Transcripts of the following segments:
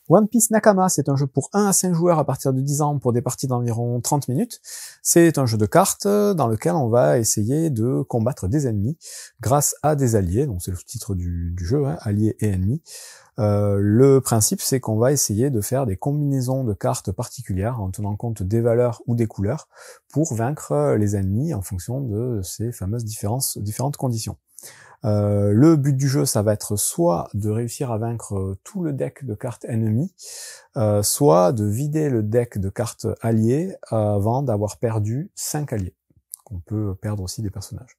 One Piece Nakama, c'est un jeu pour 1 à 5 joueurs à partir de 10 ans pour des parties d'environ 30 minutes. C'est un jeu de cartes dans lequel on va essayer de combattre des ennemis grâce à des alliés, donc c'est le titre du jeu, hein, alliés et ennemis. Le principe, c'est qu'on va essayer de faire des combinaisons de cartes particulières en tenant compte des valeurs ou des couleurs pour vaincre les ennemis en fonction de ces fameuses différentes conditions. Le but du jeu, ça va être soit de réussir à vaincre tout le deck de cartes ennemies, soit de vider le deck de cartes alliées avant d'avoir perdu 5 alliés. On peut perdre aussi des personnages.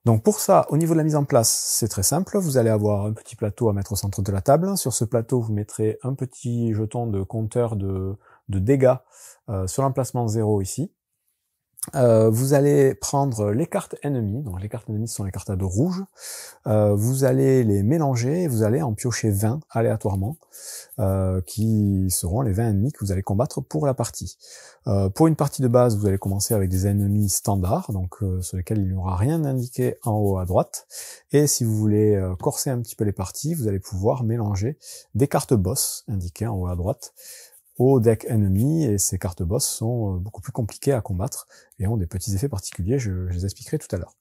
Donc pour ça, au niveau de la mise en place, c'est très simple. Vous allez avoir un petit plateau à mettre au centre de la table. Sur ce plateau, vous mettrez un petit jeton de compteur de dégâts sur l'emplacement 0 ici. Vous allez prendre les cartes ennemies, donc les cartes ennemies sont les cartes à dos rouges, vous allez les mélanger et vous allez en piocher 20 aléatoirement, qui seront les 20 ennemis que vous allez combattre pour la partie. Pour une partie de base, vous allez commencer avec des ennemis standards, donc sur lesquels il n'y aura rien indiqué en haut à droite, et si vous voulez corser un petit peu les parties, vous allez pouvoir mélanger des cartes boss indiquées en haut à droite, au deck ennemi, et ces cartes boss sont beaucoup plus compliquées à combattre et ont des petits effets particuliers, je les expliquerai tout à l'heure.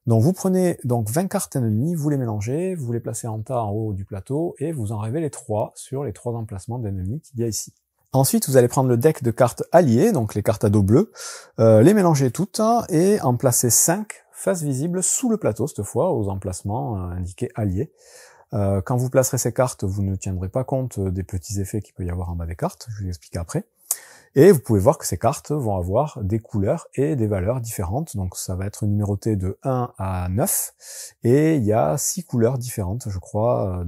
Donc vous prenez donc 20 cartes ennemies, vous les mélangez, vous les placez en tas en haut du plateau et vous en révélez 3 sur les 3 emplacements d'ennemis qu'il y a ici. Ensuite, vous allez prendre le deck de cartes alliées, donc les cartes à dos bleu, les mélanger toutes et en placer 5 faces visibles sous le plateau, cette fois aux emplacements indiqués alliés. Quand vous placerez ces cartes, vous ne tiendrez pas compte des petits effets qu'il peut y avoir en bas des cartes, je vais vous expliquer après. Et vous pouvez voir que ces cartes vont avoir des couleurs et des valeurs différentes, donc ça va être numéroté de 1 à 9, et il y a 6 couleurs différentes, je crois,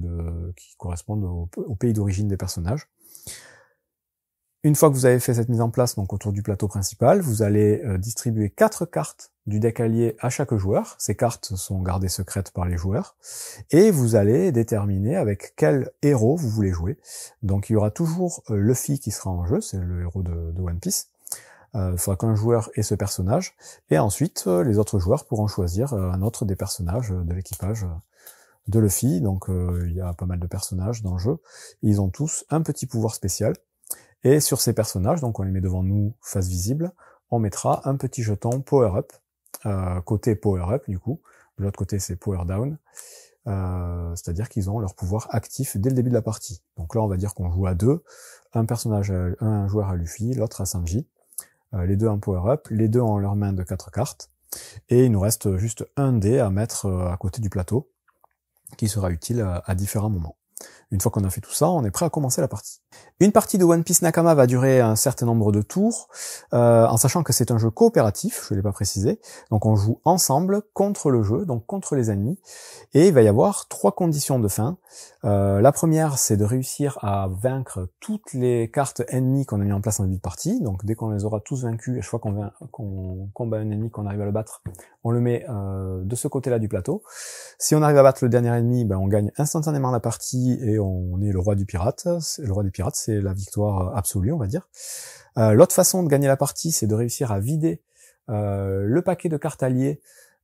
qui correspondent au pays d'origine des personnages. Une fois que vous avez fait cette mise en place, donc autour du plateau principal, vous allez distribuer 4 cartes du deck allié à chaque joueur. Ces cartes sont gardées secrètes par les joueurs. Et vous allez déterminer avec quel héros vous voulez jouer. Donc il y aura toujours Luffy qui sera en jeu, c'est le héros de One Piece. Il faudra qu'un joueur ait ce personnage. Et ensuite, les autres joueurs pourront choisir un autre des personnages de l'équipage de Luffy. Donc il y a pas mal de personnages dans le jeu. Ils ont tous un petit pouvoir spécial. Et sur ces personnages, donc on les met devant nous face visible, on mettra un petit jeton Power Up, côté Power Up du coup, de l'autre côté c'est Power Down, c'est-à-dire qu'ils ont leur pouvoir actif dès le début de la partie. Donc là on va dire qu'on joue à 2, un joueur à Luffy, l'autre à Sanji, les deux en Power Up, les deux ont leur main de 4 cartes, et il nous reste juste un dé à mettre à côté du plateau, qui sera utile à différents moments. Une fois qu'on a fait tout ça, on est prêt à commencer la partie. Une partie de One Piece Nakama va durer un certain nombre de tours, en sachant que c'est un jeu coopératif, je ne l'ai pas précisé, donc on joue ensemble contre le jeu, donc contre les ennemis, et il va y avoir 3 conditions de fin. La première, c'est de réussir à vaincre toutes les cartes ennemies qu'on a mis en place en début de partie, donc dès qu'on les aura tous vaincus, et chaque fois qu'on combat un ennemi, qu'on arrive à le battre, on le met de ce côté-là du plateau. Si on arrive à battre le dernier ennemi, ben on gagne instantanément la partie et on est le roi du pirate. Le roi des pirates, c'est la victoire absolue, on va dire. L'autre façon de gagner la partie, c'est de réussir à vider le paquet de cartes alliées.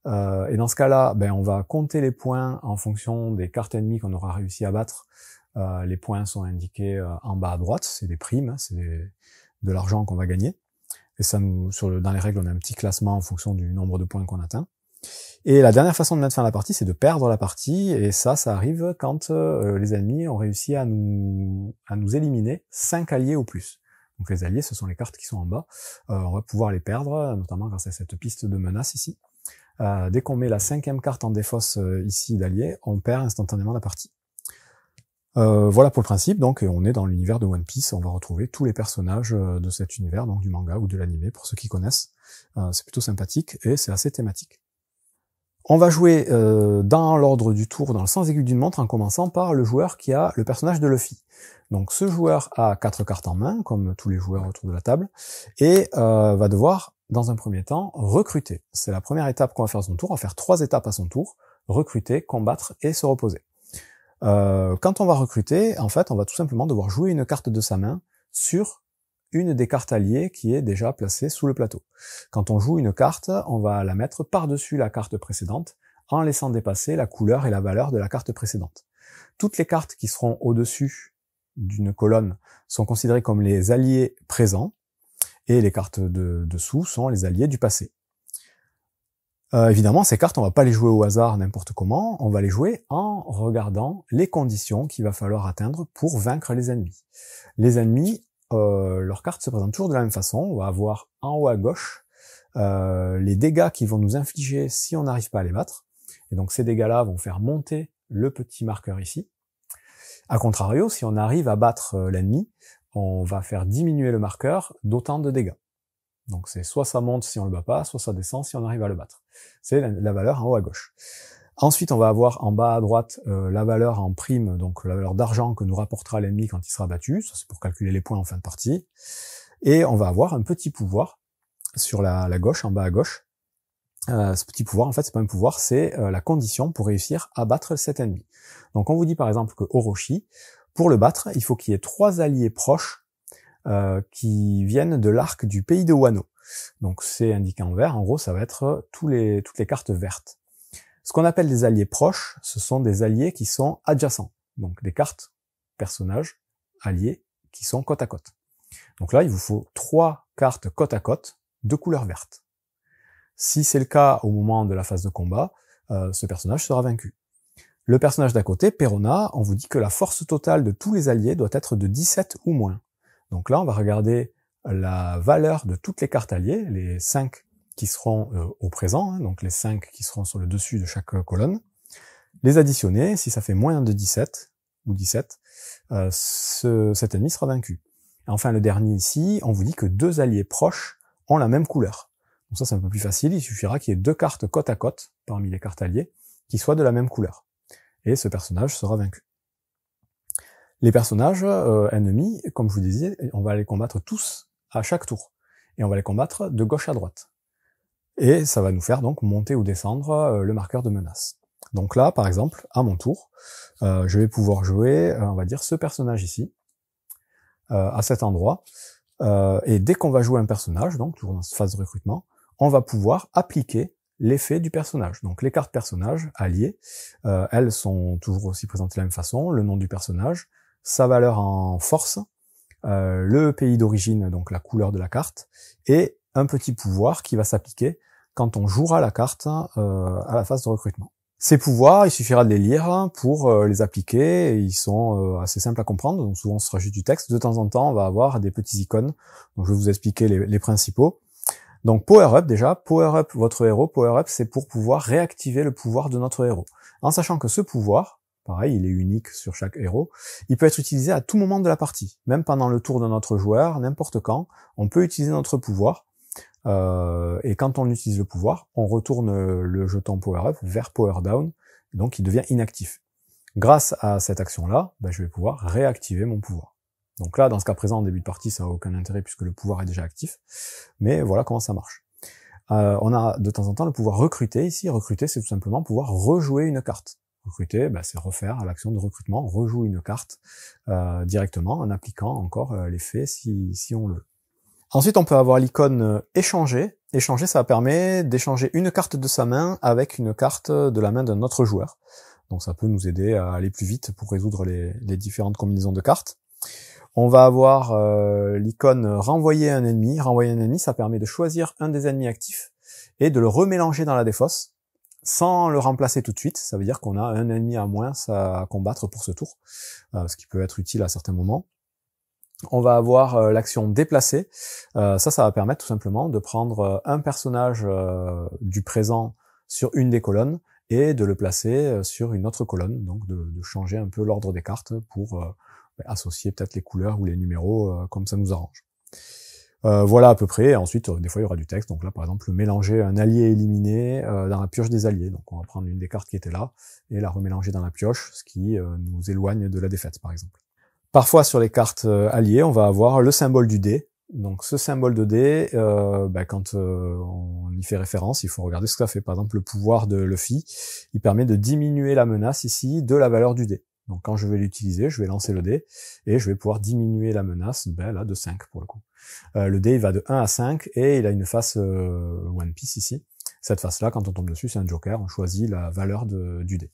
Et dans ce cas-là, ben on va compter les points en fonction des cartes ennemies qu'on aura réussi à battre. Les points sont indiqués en bas à droite, c'est des primes, hein, c'est de l'argent qu'on va gagner. Et ça dans les règles, on a un petit classement en fonction du nombre de points qu'on atteint. Et la dernière façon de mettre fin à la partie, c'est de perdre la partie, et ça arrive quand les ennemis ont réussi à nous éliminer 5 alliés ou plus. Donc les alliés, ce sont les cartes qui sont en bas. On va pouvoir les perdre, notamment grâce à cette piste de menace ici. Dès qu'on met la 5e carte en défausse ici d'alliés, on perd instantanément la partie. Voilà pour le principe, donc on est dans l'univers de One Piece, on va retrouver tous les personnages de cet univers, donc du manga ou de l'anime, pour ceux qui connaissent. C'est plutôt sympathique et c'est assez thématique. On va jouer dans l'ordre du tour, dans le sens aigu d'une montre, en commençant par le joueur qui a le personnage de Luffy. Donc ce joueur a 4 cartes en main, comme tous les joueurs autour de la table, et va devoir, dans un premier temps, recruter. C'est la première étape qu'on va faire à son tour, on va faire 3 étapes à son tour, recruter, combattre et se reposer. Quand on va recruter, en fait, on va tout simplement devoir jouer une carte de sa main sur une des cartes alliées qui est déjà placée sous le plateau. Quand on joue une carte, on va la mettre par-dessus la carte précédente, en laissant dépasser la couleur et la valeur de la carte précédente. Toutes les cartes qui seront au-dessus d'une colonne sont considérées comme les alliés présents, et les cartes de dessous sont les alliés du passé. Évidemment, ces cartes, on va pas les jouer au hasard n'importe comment, on va les jouer en regardant les conditions qu'il va falloir atteindre pour vaincre les ennemis. Les ennemis, leurs cartes se présentent toujours de la même façon. On va avoir en haut à gauche les dégâts qu'ils vont nous infliger si on n'arrive pas à les battre. Et donc ces dégâts-là vont faire monter le petit marqueur ici. A contrario, si on arrive à battre l'ennemi, on va faire diminuer le marqueur d'autant de dégâts. Donc c'est soit ça monte si on le bat pas, soit ça descend si on arrive à le battre. C'est la valeur en haut à gauche. Ensuite, on va avoir en bas à droite la valeur en prime, donc la valeur d'argent que nous rapportera l'ennemi quand il sera battu. Ça, c'est pour calculer les points en fin de partie. Et on va avoir un petit pouvoir sur la gauche, en bas à gauche. Ce petit pouvoir, en fait, c'est pas un pouvoir, c'est la condition pour réussir à battre cet ennemi. Donc on vous dit par exemple que Orochi, pour le battre, il faut qu'il y ait 3 alliés proches qui viennent de l'arc du pays de Wano. Donc c'est indiqué en vert, en gros ça va être toutes les cartes vertes. Ce qu'on appelle des alliés proches, ce sont des alliés qui sont adjacents, donc des cartes, personnages, alliés, qui sont côte à côte. Donc là il vous faut 3 cartes côte à côte de couleur verte. Si c'est le cas au moment de la phase de combat, ce personnage sera vaincu. Le personnage d'à côté, Perona, on vous dit que la force totale de tous les alliés doit être de 17 ou moins. Donc là, on va regarder la valeur de toutes les cartes alliées, les 5 qui seront au présent, donc les 5 qui seront sur le dessus de chaque colonne, les additionner. Si ça fait moins de 17 ou 17, cet ennemi sera vaincu. Et enfin, le dernier ici, on vous dit que 2 alliés proches ont la même couleur. Donc ça, c'est un peu plus facile, il suffira qu'il y ait 2 cartes côte à côte, parmi les cartes alliées, qui soient de la même couleur. Et ce personnage sera vaincu. Les personnages ennemis, comme je vous disais, on va les combattre tous à chaque tour. Et on va les combattre de gauche à droite. Et ça va nous faire donc monter ou descendre le marqueur de menace. Donc là, par exemple, à mon tour, je vais pouvoir jouer, on va dire, ce personnage ici, à cet endroit. Et dès qu'on va jouer un personnage, donc toujours dans cette phase de recrutement, on va pouvoir appliquer l'effet du personnage. Donc les cartes personnages alliées, elles sont toujours aussi présentées de la même façon, le nom du personnage, sa valeur en force, le pays d'origine, donc la couleur de la carte, et un petit pouvoir qui va s'appliquer quand on jouera la carte à la phase de recrutement. Ces pouvoirs, il suffira de les lire pour les appliquer, et ils sont assez simples à comprendre, donc souvent ce sera juste du texte. De temps en temps, on va avoir des petits icônes, donc je vais vous expliquer les principaux. Donc Power Up déjà, Power Up votre héros, Power Up c'est pour pouvoir réactiver le pouvoir de notre héros. En sachant que ce pouvoir, pareil, il est unique sur chaque héros, il peut être utilisé à tout moment de la partie, même pendant le tour de notre joueur, n'importe quand, on peut utiliser notre pouvoir, et quand on utilise le pouvoir, on retourne le jeton Power Up vers Power Down, donc il devient inactif. Grâce à cette action-là, je vais pouvoir réactiver mon pouvoir. Donc là, dans ce cas présent, en début de partie, ça n'a aucun intérêt puisque le pouvoir est déjà actif. Mais voilà comment ça marche. On a de temps en temps le pouvoir recruter ici. Recruter, c'est tout simplement pouvoir rejouer une carte. Recruter, c'est refaire l'action de recrutement, rejouer une carte directement en appliquant encore l'effet si on le veut. Ensuite, on peut avoir l'icône échanger. Échanger, ça permet d'échanger une carte de sa main avec une carte de la main d'un autre joueur. Donc ça peut nous aider à aller plus vite pour résoudre les différentes combinaisons de cartes. On va avoir l'icône renvoyer un ennemi. Renvoyer un ennemi, ça permet de choisir un des ennemis actifs et de le remélanger dans la défausse sans le remplacer tout de suite. Ça veut dire qu'on a un ennemi à moins à combattre pour ce tour, ce qui peut être utile à certains moments. On va avoir l'action déplacer. Ça va permettre tout simplement de prendre un personnage du présent sur une des colonnes et de le placer sur une autre colonne, donc de changer un peu l'ordre des cartes pour associer peut-être les couleurs ou les numéros comme ça nous arrange. Voilà à peu près. Ensuite, des fois, il y aura du texte. Donc là, par exemple, mélanger un allié éliminé dans la pioche des alliés. Donc on va prendre une des cartes qui était là et la remélanger dans la pioche, ce qui nous éloigne de la défaite, par exemple. Parfois, sur les cartes alliées, on va avoir le symbole du dé. Donc ce symbole de dé, quand on y fait référence, il faut regarder ce que ça fait. Par exemple, le pouvoir de Luffy, il permet de diminuer la menace ici de la valeur du dé. Donc quand je vais l'utiliser, je vais lancer le dé et je vais pouvoir diminuer la menace là de 5 pour le coup. Le dé il va de 1 à 5 et il a une face One Piece ici. Cette face là, quand on tombe dessus, c'est un joker, on choisit la valeur du dé.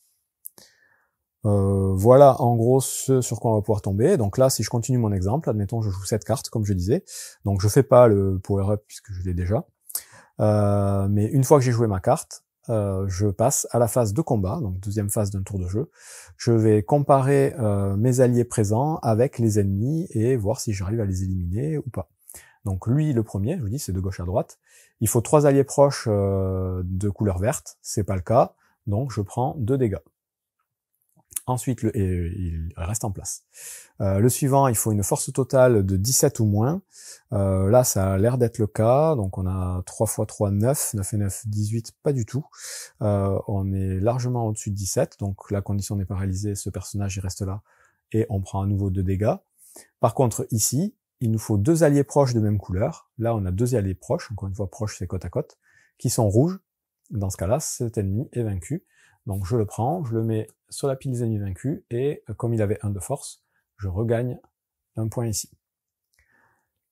Voilà en gros ce sur quoi on va pouvoir tomber. Donc là, si je continue mon exemple, admettons je joue cette carte comme je disais. Donc je fais pas le power up puisque je l'ai déjà. Mais une fois que j'ai joué ma carte, je passe à la phase de combat, donc deuxième phase d'un tour de jeu. Je vais comparer mes alliés présents avec les ennemis et voir si j'arrive à les éliminer ou pas. Donc lui, le premier, je vous dis, c'est de gauche à droite. Il faut 3 alliés proches de couleur verte, c'est pas le cas, donc je prends 2 dégâts. Ensuite, il reste en place. Le suivant, il faut une force totale de 17 ou moins. Là, ça a l'air d'être le cas. Donc, on a 3 x 3, 9. 9 et 9, 18, pas du tout. On est largement au-dessus de 17. Donc, la condition n'est pas réalisée. Ce personnage, il reste là. Et on prend à nouveau 2 dégâts. Par contre, ici, il nous faut 2 alliés proches de même couleur. Là, on a 2 alliés proches. Encore une fois, proches, c'est côte à côte. Qui sont rouges. Dans ce cas-là, cet ennemi est vaincu. Donc je le prends, je le mets sur la pile des ennemis vaincus, et comme il avait 1 de force, je regagne un point ici.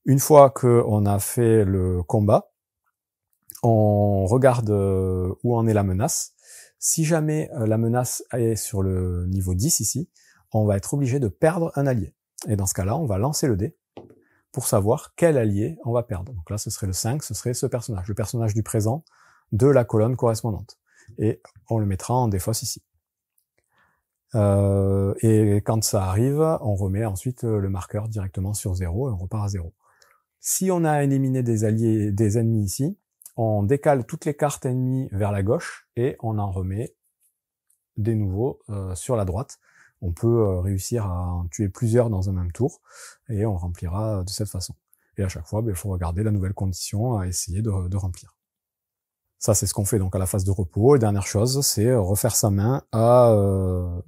Une fois qu'on a fait le combat, on regarde où en est la menace. Si jamais la menace est sur le niveau 10 ici, on va être obligé de perdre un allié. Et dans ce cas-là, on va lancer le dé pour savoir quel allié on va perdre. Donc là, ce serait le 5, ce serait ce personnage, le personnage du présent de la colonne correspondante. Et on le mettra en défausse ici. Et quand ça arrive, on remet ensuite le marqueur directement sur 0 et on repart à 0. Si on a éliminé des ennemis ici, on décale toutes les cartes ennemies vers la gauche et on en remet des nouveaux sur la droite. On peut réussir à en tuer plusieurs dans un même tour et on remplira de cette façon. Et à chaque fois, il faut regarder la nouvelle condition à essayer de remplir. Ça, c'est ce qu'on fait donc à la phase de repos. Et dernière chose, c'est refaire sa main à...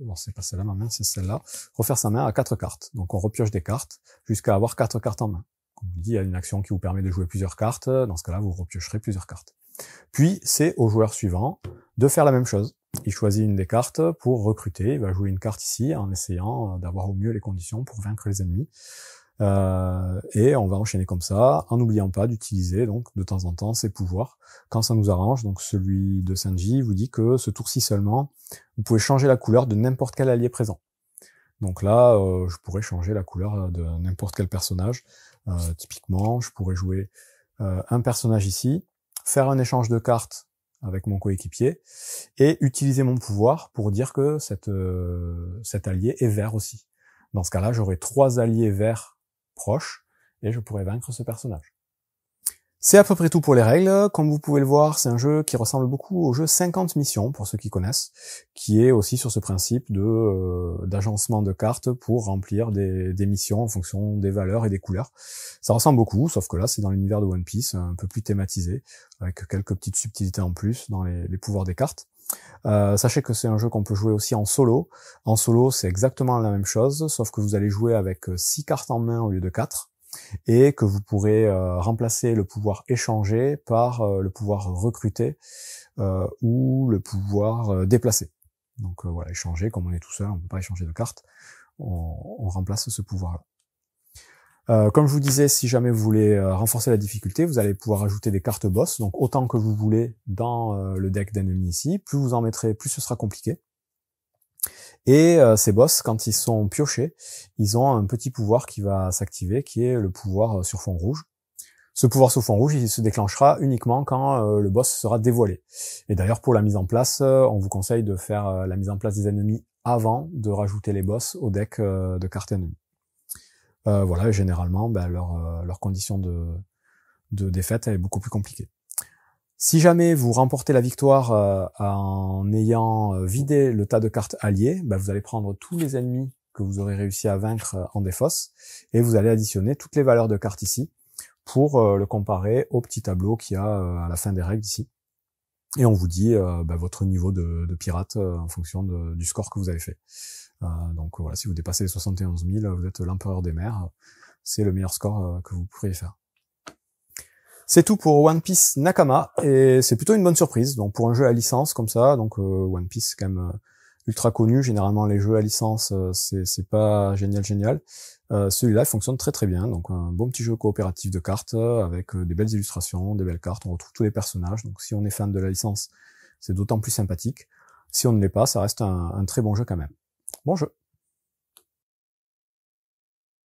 non, c'est pas celle-là, ma main, c'est celle-là. Refaire sa main à 4 cartes. Donc on repioche des cartes jusqu'à avoir 4 cartes en main. Comme je dis, il y a une action qui vous permet de jouer plusieurs cartes. Dans ce cas-là, vous repiocherez plusieurs cartes. Puis, c'est au joueur suivant de faire la même chose. Il choisit une des cartes pour recruter. Il va jouer une carte ici en essayant d'avoir au mieux les conditions pour vaincre les ennemis. Et on va enchaîner comme ça, en n'oubliant pas d'utiliser donc de temps en temps ses pouvoirs quand ça nous arrange. Donc celui de Sanji vous dit que ce tour-ci seulement, vous pouvez changer la couleur de n'importe quel allié présent. Donc là, je pourrais changer la couleur de n'importe quel personnage. Typiquement, je pourrais jouer un personnage ici, faire un échange de cartes avec mon coéquipier et utiliser mon pouvoir pour dire que cet allié est vert aussi. Dans ce cas-là, j'aurai 3 alliés verts proche, et je pourrais vaincre ce personnage. C'est à peu près tout pour les règles. Comme vous pouvez le voir, c'est un jeu qui ressemble beaucoup au jeu 50 missions, pour ceux qui connaissent, qui est aussi sur ce principe d'agencement de cartes pour remplir des missions en fonction des valeurs et des couleurs. Ça ressemble beaucoup, sauf que là, c'est dans l'univers de One Piece, un peu plus thématisé, avec quelques petites subtilités en plus dans les pouvoirs des cartes. Sachez que c'est un jeu qu'on peut jouer aussi en solo. En solo, c'est exactement la même chose, sauf que vous allez jouer avec 6 cartes en main au lieu de 4, et que vous pourrez remplacer le pouvoir échanger par le pouvoir recruter ou le pouvoir déplacer. Donc voilà, échanger, comme on est tout seul, on ne peut pas échanger de cartes, on remplace ce pouvoir-là. Comme je vous disais, si jamais vous voulez renforcer la difficulté, vous allez pouvoir ajouter des cartes boss, donc autant que vous voulez dans le deck d'ennemis ici. Plus vous en mettrez, plus ce sera compliqué. Et ces boss, quand ils sont piochés, ils ont un petit pouvoir qui va s'activer, qui est le pouvoir sur fond rouge. Ce pouvoir sur fond rouge, il se déclenchera uniquement quand le boss sera dévoilé. Et d'ailleurs, pour la mise en place, on vous conseille de faire la mise en place des ennemis avant de rajouter les boss au deck de cartes ennemies. Voilà, généralement, leur condition de défaite est beaucoup plus compliquée. Si jamais vous remportez la victoire en ayant vidé le tas de cartes alliées, vous allez prendre tous les ennemis que vous aurez réussi à vaincre en défausse, et vous allez additionner toutes les valeurs de cartes ici pour le comparer au petit tableau qu'il y a à la fin des règles ici. Et on vous dit votre niveau de pirate en fonction du score que vous avez fait. Donc voilà, si vous dépassez les 71 000, vous êtes l'empereur des mers. C'est le meilleur score que vous pourriez faire. C'est tout pour One Piece Nakama, et c'est plutôt une bonne surprise. Donc pour un jeu à licence comme ça, donc One Piece c'est quand même ultra connu. Généralement les jeux à licence c'est pas génial. Celui-là il fonctionne très très bien. Donc un bon petit jeu coopératif de cartes avec des belles illustrations, des belles cartes. On retrouve tous les personnages. Donc si on est fan de la licence, c'est d'autant plus sympathique. Si on ne l'est pas, ça reste un très bon jeu quand même. Bon jeu.